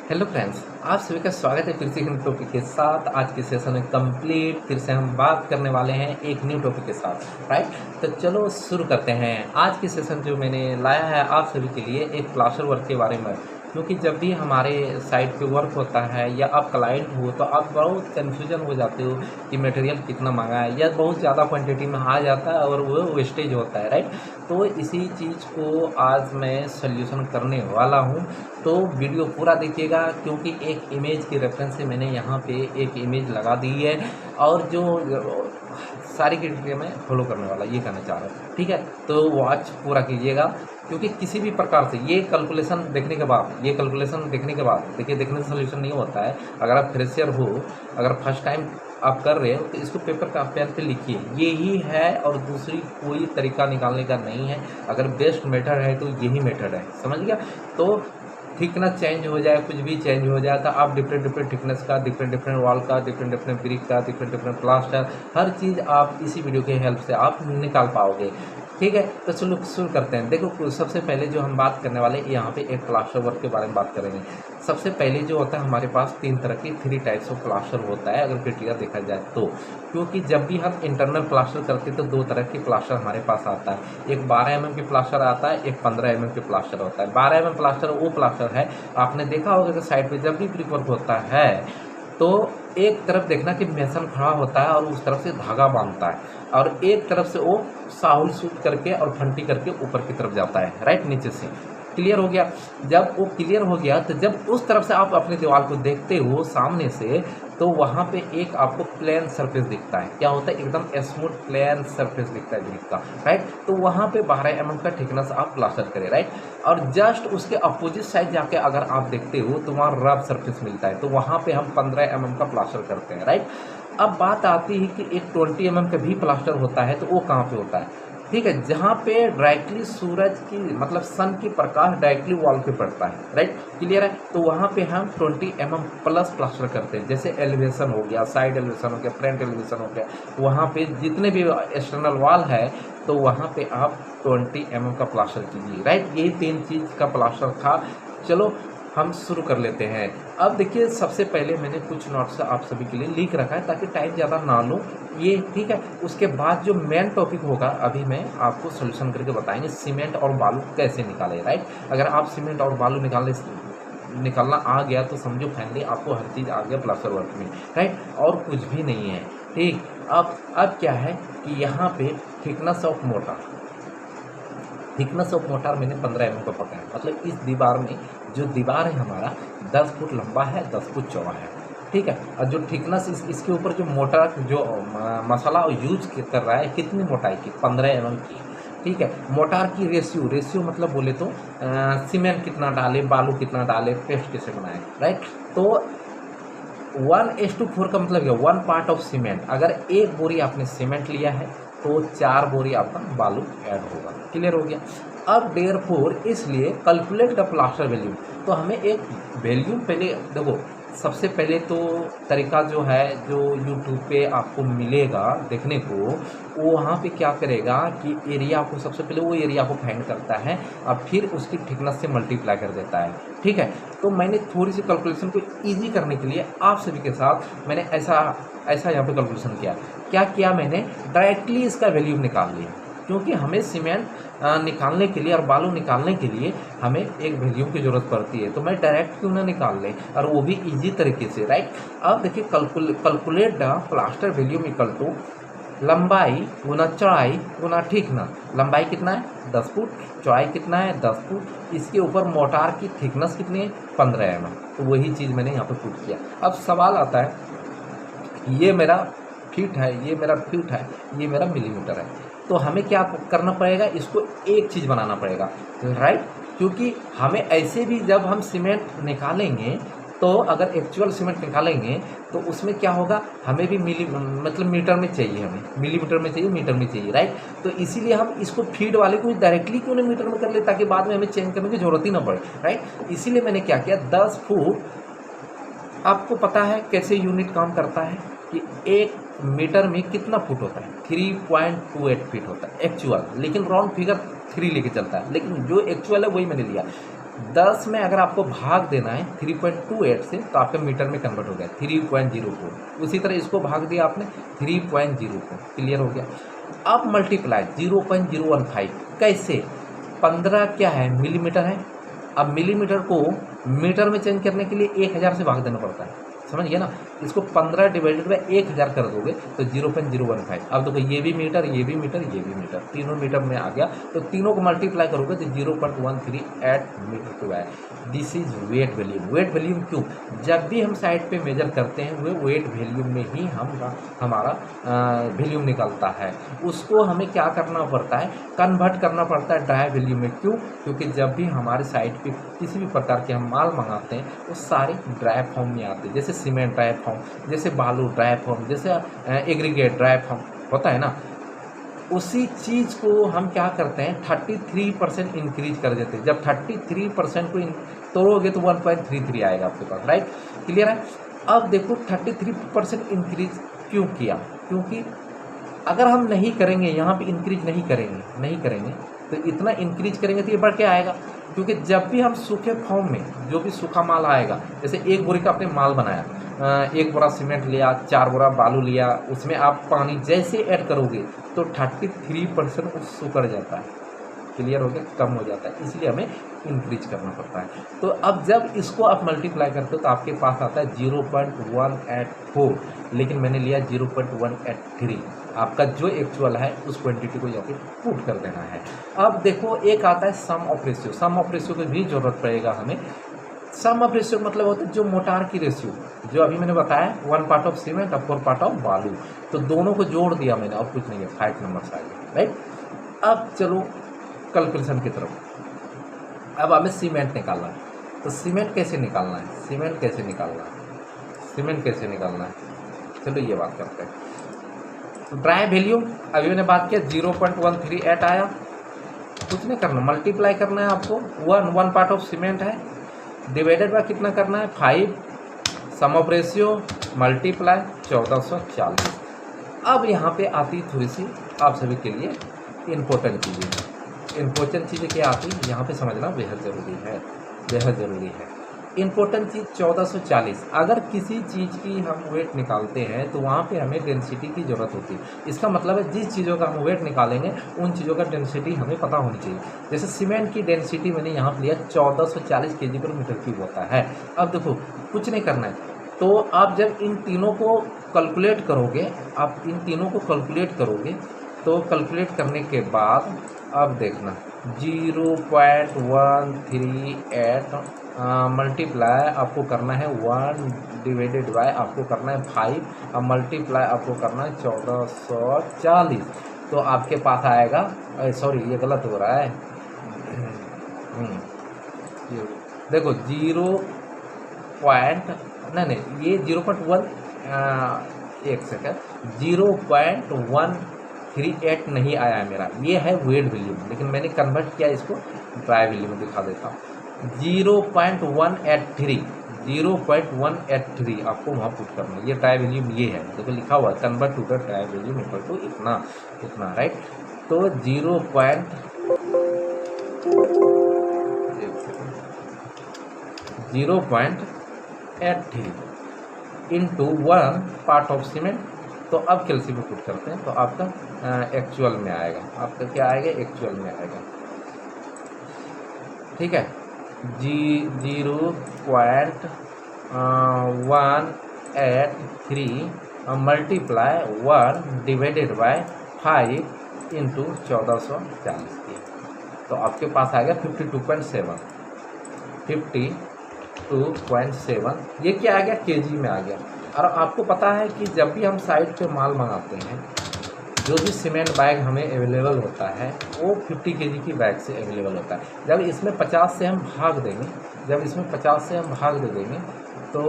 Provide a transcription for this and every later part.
Hello friends, आप सभी का स्वागत है फिर से एक न्यू टॉपिक के साथ। आज के सेशन में कंप्लीट फिर से हम बात करने वाले हैं एक न्यू टॉपिक के साथ, राइट। तो चलो शुरू करते हैं। आज की सेशन जो मैंने लाया है आप सभी के लिए एक प्लास्टर वर्क के बारे में, क्योंकि जब भी हमारे साइट पे वर्क होता है या आप क्लाइंट हो तो आप बहुत कन्फ्यूजन हो जाते हो कि मटेरियल कितना महंगा है या बहुत ज़्यादा क्वांटिटी में आ जाता है और वो वेस्टेज होता है, राइट। तो इसी चीज़ को आज मैं सल्यूशन करने वाला हूँ। तो वीडियो पूरा देखिएगा, क्योंकि एक इमेज के रेफरेंस से मैंने यहाँ पे एक इमेज लगा दी है और जो सारी क्राइटेरिया मैं फॉलो करने वाला ये कहना चाह रहा हूँ, ठीक है। तो वॉच पूरा कीजिएगा, क्योंकि किसी भी प्रकार से ये कैलकुलेशन देखने के बाद देखिए, देखने से सोल्यूशन नहीं होता है। अगर आप फ्रेशर हो, अगर फर्स्ट टाइम आप कर रहे हो तो इसको पेपर का पेन पे लिखिए, ये ही है और दूसरी कोई तरीका निकालने का नहीं है। अगर बेस्ट मेथड है तो यही मेथड है, समझ गया। तो थिकनेस चेंज हो जाए, कुछ भी चेंज हो जाए तो आप डिफरेंट थिकनेस का, डिफरेंट वॉल का, डिफरेंट ब्रिक का, डिफरेंट प्लास्टर, हर चीज़ आप इसी वीडियो के हेल्प से आप निकाल पाओगे, ठीक है। तो चलो शुरू करते हैं। देखो, सबसे पहले जो हम बात करने वाले यहाँ पे एक प्लास्टर वर्क के बारे में बात करेंगे। सबसे पहले जो होता है हमारे पास तीन तरह की 3 टाइप्स ऑफ प्लास्टर होता है, अगर क्राइटेरिया देखा जाए तो। क्योंकि जब भी हम इंटरनल प्लास्टर करते हैं तो 2 तरह के प्लास्टर हमारे पास आता है। एक 12 mm के प्लास्टर आता है, एक 15 mm के प्लास्टर होता है। 12 mm प्लास्टर वो प्लास्टर है, आपने देखा होगा कि साइड पे जब भी ब्रिक वर्क होता है तो एक तरफ देखना कि मेसन खड़ा होता है और उस तरफ से धागा बांधता है, और एक तरफ से वो साहुल सूट करके और फंटी करके ऊपर की तरफ जाता है, राइट, नीचे से। क्लियर हो गया। जब वो क्लियर हो गया तो जब उस तरफ से आप अपने दीवार को देखते हो सामने से, तो वहाँ पे एक आपको प्लेन सरफेस दिखता है। क्या होता है? एकदम स्मूथ प्लेन सरफेस दिखता है ब्रिक का, राइट। तो वहाँ पे 12 mm का थिकनेस आप प्लास्टर करें, राइट। और जस्ट उसके अपोजिट साइड जाके अगर आप देखते हो तो वहाँ रफ सरफेस मिलता है, तो वहाँ पे हम 15 mm का प्लास्टर करते हैं, राइट। अब बात आती है कि एक 20 mm का भी प्लास्टर होता है, तो वो कहाँ पे होता है? ठीक है, जहाँ पे डायरेक्टली सूरज की मतलब सन की प्रकाश डायरेक्टली वॉल पे पड़ता है, राइट, क्लियर है। तो वहाँ पे हम 20 mm प्लस प्लास्टर करते हैं। जैसे एलिवेशन हो गया, साइड एलिवेशन हो गया, फ्रंट एलिवेशन हो गया, वहाँ पे जितने भी एक्सटर्नल वॉल है तो वहाँ पे आप 20 mm का प्लास्टर कीजिए, राइट। यही 3 चीज़ का प्लास्टर था। चलो हम शुरू कर लेते हैं। अब देखिए, सबसे पहले मैंने कुछ नोट्स आप सभी के लिए लिख रखा है ताकि टाइम ज़्यादा ना लो ये, ठीक है। उसके बाद जो मेन टॉपिक होगा अभी मैं आपको सोल्यूशन करके बताएंगे, सीमेंट और बालू कैसे निकाले, राइट। अगर आप सीमेंट और बालू निकालना आ गया तो समझो फाइनली आपको हर चीज़ आ गया प्लास्टर वर्क में, राइट, और कुछ भी नहीं है, ठीक। अब क्या है कि यहाँ पे थिकनेस ऑफ मोटार मैंने 15 mm का पकड़ा है। मतलब इस दीवार में जो दीवार है हमारा 10 फुट लंबा है, 10 फुट चौड़ा है, ठीक है। और जो थिकनेस इसके ऊपर जो मोटार जो मसाला यूज कर रहा है, कितनी मोटाई की? 15 mm की, ठीक है। मोटार की रेशियो मतलब बोले तो सीमेंट कितना डाले, बालू कितना डाले, पेस्ट कैसे बनाए, राइट। तो 1:4 का मतलब है 1 पार्ट ऑफ सीमेंट। अगर 1 बोरी आपने सीमेंट लिया है तो 4 बोरी आपका बालू ऐड होगा। क्लियर हो गया। अब देयरफॉर इसलिए कैलकुलेट द प्लास्टर वैल्यू, तो हमें एक वैल्यू पहले देखो। सबसे पहले तो तरीका जो है, जो यूट्यूब पे आपको मिलेगा देखने को, वो वहाँ पे क्या करेगा कि एरिया को सबसे पहले वो एरिया को फाइंड करता है और फिर उसकी थिकनेस से मल्टीप्लाई कर देता है, ठीक है। तो मैंने थोड़ी सी कैलकुलेशन को ईजी करने के लिए आप सभी के साथ मैंने ऐसा यहाँ पे कैलकुलेशन किया मैंने डायरेक्टली इसका वैल्यू निकाल लिया, क्योंकि हमें सीमेंट निकालने के लिए और बालू निकालने के लिए हमें एक वैल्यू की ज़रूरत पड़ती है। तो मैं डायरेक्ट क्यों ना निकाल लें, और वो भी इजी तरीके से, राइट। अब देखिए, calculate the plaster value equal to लंबाई गुना चौड़ाई गुना थिकनेस। लंबाई कितना है? 10 फुट। चौड़ाई कितना है? 10 फुट। इसके ऊपर मोटार की थिकनेस कितनी है? 15 mm। तो वही चीज़ मैंने यहाँ पे पुट किया। अब सवाल आता है, ये मेरा फीट है, ये मेरा फीट है, ये मेरा मिलीमीटर है, तो हमें क्या करना पड़ेगा? इसको एक चीज़ बनाना पड़ेगा, राइट। क्योंकि हमें ऐसे भी जब हम सीमेंट निकालेंगे तो अगर एक्चुअल सीमेंट निकालेंगे तो उसमें क्या होगा, हमें भी मतलब मीटर में चाहिए, हमें मिलीमीटर में चाहिए, मीटर में चाहिए, राइट। तो इसीलिए हम इसको फीट वाले को डायरेक्टली क्यों नहीं मीटर में कर ले, ताकि बाद में हमें चेंज करने की जरूरत ही ना पड़े, राइट। इसीलिए मैंने क्या किया, 10 फुट। आपको पता है कैसे यूनिट काम करता है कि 1 मीटर में कितना फुट होता है? 3.28 फीट होता है एक्चुअल, लेकिन राउंड फिगर 3 लेके चलता है, लेकिन जो एक्चुअल है वही मैंने लिया। 10 में अगर आपको भाग देना है 3.28 से तो आपका मीटर में कन्वर्ट हो गया 3.04। उसी तरह इसको भाग दिया आपने 3.04, क्लियर हो गया। अब मल्टीप्लाई 0.015 कैसे, 15 क्या है मिलीमीटर है। अब मिलीमीटर को मीटर में चेंज करने के लिए 1000 से भाग देना पड़ता है, समझ गया ना। इसको 15 डिवाइडेड बाई 1000 कर दोगे तो 0.015। अब देखो ये भी मीटर, ये भी मीटर, ये भी मीटर, तीनों मीटर में आ गया। तो तीनों को मल्टीप्लाई करोगे तो 0.138 मीटर क्यूब है। This is wet volume. Wet volume क्यों, जब भी हम साइड पे मेजर करते हैं वो वेट वैल्यूम में ही हमारा वैल्यूम निकलता है। उसको हमें क्या करना पड़ता है, कन्वर्ट करना पड़ता है ड्राई वैल्यूम में। क्यों, क्योंकि जब भी हमारे साइड पे किसी भी प्रकार के हम माल मंगाते हैं वो सारे ड्राई फॉर्म में आते हैं, जैसे सीमेंट ड्राई फॉर्म, जैसे बालू ड्राई फॉर्म, जैसे एग्रीगेट ड्राई फॉर्म होता है ना। उसी चीज़ को हम क्या करते हैं 33% इंक्रीज कर देते हैं। जब 33% को तोड़ोगे तो 1.33 आएगा आपके पास, राइट, क्लियर है। अब देखो 33% इंक्रीज क्यों किया, क्योंकि अगर हम नहीं करेंगे यहाँ पे इंक्रीज नहीं करेंगे तो इतना इंक्रीज करेंगे तो ये बढ़ के आएगा। क्योंकि जब भी हम सूखे फॉर्म में जो भी सूखा माल आएगा, जैसे एक बोरी का आपने माल बनाया, 1 बोरा सीमेंट लिया, 4 बोरा बालू लिया, उसमें आप पानी जैसे ऐड करोगे तो 33% वो सूख जाता है, क्लियर हो गया, कम हो जाता है, इसलिए हमें इंक्रीज करना पड़ता है। तो अब जब इसको आप मल्टीप्लाई करते हो तो आपके पास आता है 0.184, लेकिन मैंने लिया 0.183। आपका जो एक्चुअल है उस क्वांटिटी को यहाँ पे पुट कर देना है। अब देखो एक आता है sum of ratio. Sum of ratio की भी जरूरत पड़ेगा हमें। सम ऑफ रेशियो मतलब होता है जो मोटार की रेशियो, जो अभी मैंने बताया 1 पार्ट ऑफ सीमेंट और 4 पार्ट ऑफ बालू, तो दोनों को जोड़ दिया मैंने और कुछ नहीं है, 5 नंबर्स आ गए, राइट। अब चलो कैलकुलेशन की तरफ। अब हमें सीमेंट निकालना है, तो सीमेंट कैसे निकालना है, सीमेंट कैसे निकालना है, चलो ये बात करते हैं। ड्राई वैल्यूम अभी मैंने बात किया 0.138 आया, कुछ नहीं करना, मल्टीप्लाई करना है आपको। 1 पार्ट ऑफ सीमेंट है, डिवाइडेड बाय कितना करना है 5, सम ऑफ रेशियो मल्टीप्लाई 1440। अब यहाँ पे आती थोड़ी सी आप सभी के लिए इम्पोर्टेंट चीज़ें क्या आती है यहाँ पे समझना बेहद ज़रूरी है। इम्पोर्टेंट चीज़ 1440। अगर किसी चीज़ की हम वेट निकालते हैं तो वहाँ पे हमें डेंसिटी की ज़रूरत होती है। इसका मतलब है जिस चीज़ों का हम वेट निकालेंगे उन चीज़ों का डेंसिटी हमें पता होनी चाहिए। जैसे सीमेंट की डेंसिटी मैंने यहाँ पर लिया 1440 kg पर मीटर क्यूब होता है। अब देखो कुछ नहीं करना है, तो आप जब इन तीनों को कैलकुलेट करोगे, तो कैलकुलेट करने के बाद अब देखना 0.138 मल्टीप्लाई आपको करना है 1 डिवाइडेड बाय आपको करना है 5 और मल्टीप्लाई आपको करना है 1440। तो आपके पास आएगा, सॉरी ये गलत हो रहा है, देखो 0.138 नहीं आया है मेरा, ये है वेट वैल्यूम, लेकिन मैंने कन्वर्ट किया इसको ड्राई वैल्यूम में, दिखा देता हूँ। 0.183 आपको वहाँ पुट करना है। ये ड्राई वैल्यूम ये है, देखो लिखा हुआ है convert to the dry volume equal to इतना, राइट। तो 0.83 इंटू 1 पार्ट ऑफ सीमेंट। तो अब कैलसी में पुट करते हैं तो आपका एक्चुअल में आएगा, आपका क्या आएगा, एक्चुअल में आएगा, ठीक है। 0.183 मल्टीप्लाई 1 डिवाइडेड बाय 5 इंटू 1440 की, तो आपके पास आएगा 52.7। ये क्या आ गया, केजी में आ गया। और आपको पता है कि जब भी हम साइड पे माल मंगाते हैं, जो भी सीमेंट बैग हमें अवेलेबल होता है वो 50 kg की बैग से अवेलेबल होता है। जब इसमें 50 से हम भाग दे देंगे तो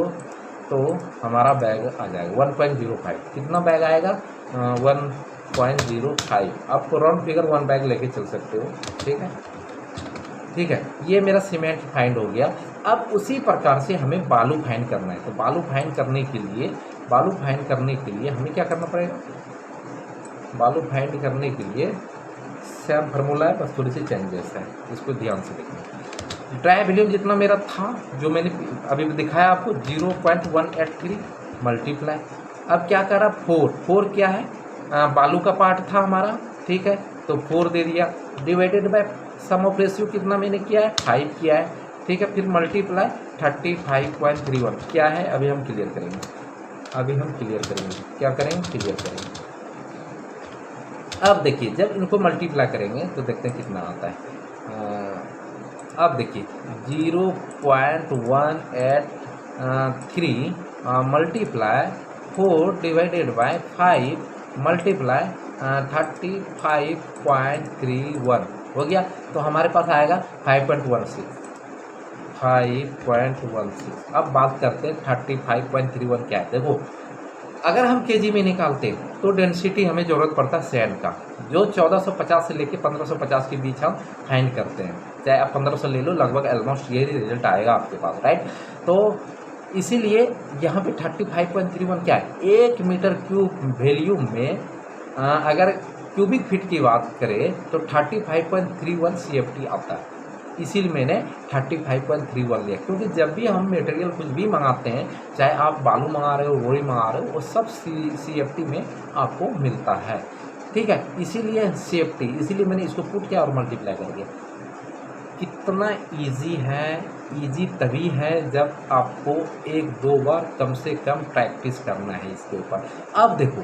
हमारा बैग आ जाएगा 1.05। कितना बैग आएगा, 1.05। आपको राउंड फिगर 1 बैग लेके चल सकते हो, ठीक है। ये मेरा सीमेंट फाइंड हो गया। अब उसी प्रकार से हमें बालू फाइंड करना है। तो बालू फाइंड करने के लिए हमें क्या करना पड़ेगा, बालू फाइंड करने के लिए सेम फार्मूला है, बस थोड़ी सी चेंजेस है, इसको ध्यान से देखना। ट्राई वॉल्यूम जितना मेरा था जो मैंने अभी दिखाया आपको 0.183 मल्टीप्लाई, अब क्या करा 4 क्या है बालू का पार्ट था हमारा, ठीक है, तो 4 दे दिया, divided by sum of ratio कितना मैंने किया है 5 किया है, ठीक है, फिर मल्टीप्लाई 35.31 क्या है, अभी हम क्लियर करेंगे, क्या करेंगे क्लियर करेंगे। अब देखिए जब इनको मल्टीप्लाई करेंगे तो देखते हैं कितना आता है। अब देखिए 0.183 मल्टीप्लाई 4 डिवाइडेड बाय 5 मल्टीप्लाई 35.31 हो गया, तो हमारे पास आएगा 5.16। अब बात करते हैं 35.31 क्या है। देखो अगर हम केजी में निकालते तो डेंसिटी हमें ज़रूरत पड़ता है सैंड का, जो 1450 से लेके 1550 के बीच हम फाइंड करते हैं, चाहे आप 1500 ले लो, लगभग ऑलमोस्ट यही रिजल्ट आएगा आपके पास, राइट। तो इसीलिए यहाँ पे 35.31 क्या है, 1 मीटर क्यूब वॉल्यूम में अगर क्यूबिक फीट की बात करें तो 35.31 CFT आता है, इसीलिए मैंने 35.31 लिया, क्योंकि जब भी हम मटेरियल कुछ भी मंगाते हैं, चाहे आप बालू मंगा रहे हो, रोड़ी मंगा रहे हो, वो सब CFT में आपको मिलता है, ठीक है, इसीलिए CFT, इसीलिए मैंने इसको पुट किया और मल्टीप्लाई कर दिया। कितना इजी है, इजी तभी है जब आपको 1-2 बार कम से कम प्रैक्टिस करना है इसके ऊपर। अब देखो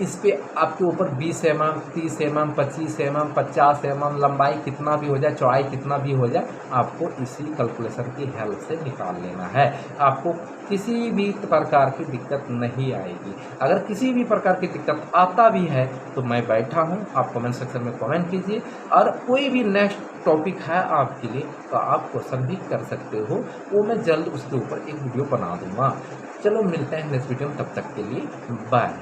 इस पे आपके ऊपर 20 mm, 30 mm, 25 mm, 50 mm लंबाई कितना भी हो जाए, चौड़ाई कितना भी हो जाए, आपको इसी कैलकुलेशन की हेल्प से निकाल लेना है, आपको किसी भी प्रकार की दिक्कत नहीं आएगी। अगर किसी भी प्रकार की दिक्कत आता भी है तो मैं बैठा हूँ, आप कमेंट सेक्शन में कमेंट कीजिए, और कोई भी नेक्स्ट टॉपिक है आपके लिए तो आप क्वेश्चन भी कर सकते हो, वो मैं जल्द उसके ऊपर एक वीडियो बना दूँगा। चलो मिलते हैं नेक्स्ट वीडियो में, तब तक के लिए बाय।